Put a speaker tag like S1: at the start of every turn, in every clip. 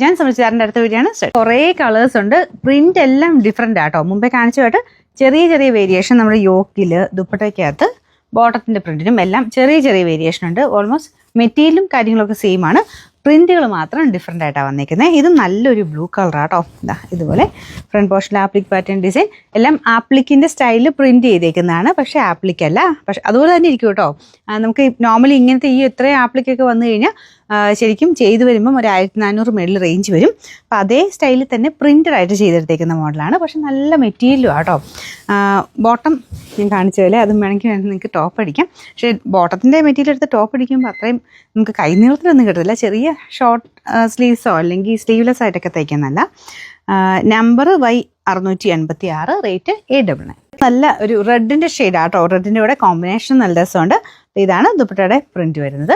S1: ഞാൻ സംബന്ധിച്ചാറിൻ്റെ അടുത്ത വീഡിയോ ആണ്. കുറേ കളേഴ്സ് ഉണ്ട്, പ്രിന്റ് എല്ലാം ഡിഫറെൻ്റ് ആട്ടോ. മുമ്പേ കാണിച്ചതായിട്ട് ചെറിയ ചെറിയ വേരിയേഷൻ നമ്മുടെ യോക്കിൽ ദുപ്പട്ടയ്ക്കകത്ത് ബോട്ടത്തിൻ്റെ പ്രിന്റിനും എല്ലാം ചെറിയ ചെറിയ വേരിയേഷൻ ഉണ്ട്. ഓൾമോസ്റ്റ് മെറ്റീരിയലും കാര്യങ്ങളൊക്കെ സെയിം ആണ്, പ്രിന്റുകൾ മാത്രം ഡിഫറെൻ്റ് ആയിട്ടാണ് വന്നിരിക്കുന്നത്. ഇത് നല്ലൊരു ബ്ലൂ കളറാട്ടോ. ഇതാ ഇതുപോലെ ഫ്രണ്ട് പോർഷനിൽ ആപ്ലിക് പാറ്റേൺ ഡിസൈൻ എല്ലാം ആപ്ലിക്കിൻ്റെ സ്റ്റൈലിൽ പ്രിന്റ് ചെയ്തേക്കുന്നതാണ്, പക്ഷേ ആപ്ലിക്കല്ല. പക്ഷെ അതുപോലെ തന്നെ ഇരിക്കും കേട്ടോ. നമുക്ക് നോർമലി ഇങ്ങനത്തെ ഈ ഇത്രയും ആപ്ലിക്കൊക്കെ വന്നു കഴിഞ്ഞാൽ ശരിക്കും ചെയ്തു വരുമ്പം ഒരു 1400 മേളിൽ റേഞ്ച് വരും. അപ്പോൾ അതേ സ്റ്റൈലിൽ തന്നെ പ്രിന്റഡ് ആയിട്ട് ചെയ്തെടുത്തേക്കുന്ന മോഡലാണ്, പക്ഷെ നല്ല മെറ്റീരിയലും ആട്ടോ. ബോട്ടം ഞാൻ കാണിച്ച പോലെ അതും വേണമെങ്കിൽ നിങ്ങൾക്ക് ടോപ്പ് അടിക്കാം. പക്ഷേ ബോട്ടത്തിൻ്റെ മെറ്റീരിയൽ എടുത്ത് ടോപ്പ് അടിക്കുമ്പോൾ അത്രയും നമുക്ക് കൈനീളത്തിലൊന്നും കിട്ടില്ല. ചെറിയ ഷോർട്ട് സ്ലീവ്സോ അല്ലെങ്കിൽ സ്ലീവ്ലെസ് ആയിട്ടൊക്കെ തയ്ക്കുന്നല്ല. Number Y686, rate 899. നല്ല ഒരു റെഡിൻ്റെ ഷെയ്ഡ് ആട്ടോ. റെഡിൻ്റെ കൂടെ കോമ്പിനേഷൻ നല്ല രസമുണ്ട്. ഇതാണ് ദുപ്പട്ടയുടെ പ്രിന്റ് വരുന്നത്.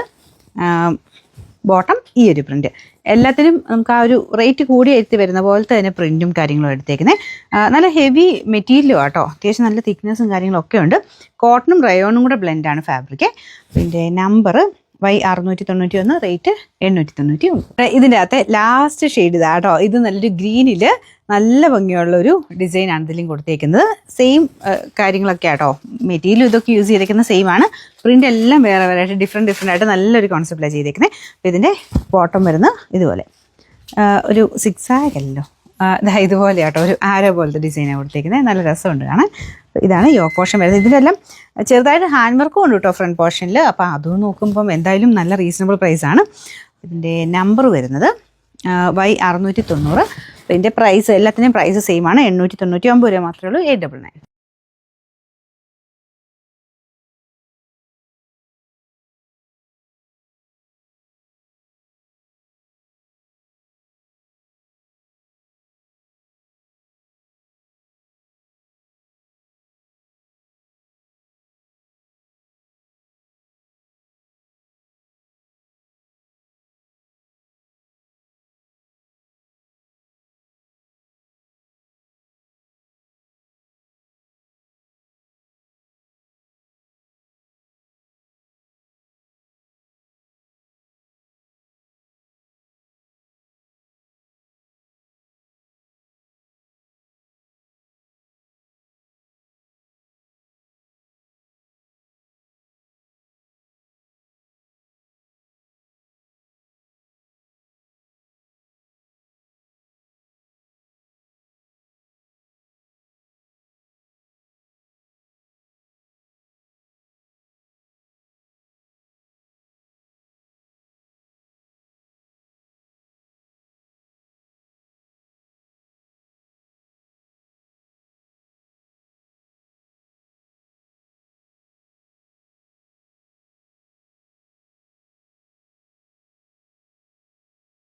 S1: ബോട്ടം ഈ ഒരു പ്രിന്റ്. എല്ലാത്തിനും നമുക്ക് ആ ഒരു റേറ്റ് കൂടി എത്തി വരുന്ന പോലത്തെ തന്നെ പ്രിന്റും കാര്യങ്ങളും എടുത്തേക്കുന്നത്. നല്ല ഹെവി മെറ്റീരിയലും ആട്ടോ. അത്യാവശ്യം നല്ല തിക്നെസ്സും കാര്യങ്ങളൊക്കെ ഉണ്ട്. കോട്ടണും റയോണും കൂടെ ബ്ലെൻഡാണ് ഫാബ്രിക്. പിന്നെ നമ്പർ Y691, റേറ്റ് 891. ഇതിൻ്റെ അകത്തെ ലാസ്റ്റ് ഷെയ്ഡ് ഇതാട്ടോ. ഇത് നല്ലൊരു ഗ്രീനിൽ നല്ല ഭംഗിയുള്ളൊരു ഡിസൈനാണ് ഇതിലും കൊടുത്തേക്കുന്നത്. സെയിം കാര്യങ്ങളൊക്കെ ആട്ടോ. മെറ്റീരിയൽ ഇതൊക്കെ യൂസ് ചെയ്തേക്കുന്ന സെയിം ആണ്. പ്രിന്റ് എല്ലാം വേറെ വേറെ ആയിട്ട് ഡിഫറെൻറ്റ് ആയിട്ട് നല്ലൊരു കോൺസെപ്റ്റിലാണ് ചെയ്തേക്കുന്നത്. അപ്പോൾ ഇതിൻ്റെ ബോട്ടം വരുന്ന ഇതുപോലെ ഒരു സിക്സാഗ് അല്ലോ, ഇതുപോലെ ആട്ടോ, ഒരു ആരോ പോലത്തെ ഡിസൈനാണ് കൊടുത്തേക്കുന്നത്. നല്ല രസമുണ്ട് കാണാൻ. ഇതാണ് യോക്ക് പോർഷൻ വരുന്നത്. ഇതിനെല്ലാം ചെറുതായിട്ട് ഹാൻഡ് വർക്കും ഉണ്ട് കേട്ടോ ഫ്രണ്ട് പോർഷനിൽ. അപ്പോൾ അതും നോക്കുമ്പം എന്തായാലും നല്ല റീസണബിൾ പ്രൈസാണ്. ഇതിൻ്റെ നമ്പർ വരുന്നത് Y690. ഇതിൻ്റെ പ്രൈസ് എല്ലാത്തിൻ്റെയും പ്രൈസ് സെയിം ആണ്. 899 രൂപ മാത്രമേ ഉള്ളൂ. 899.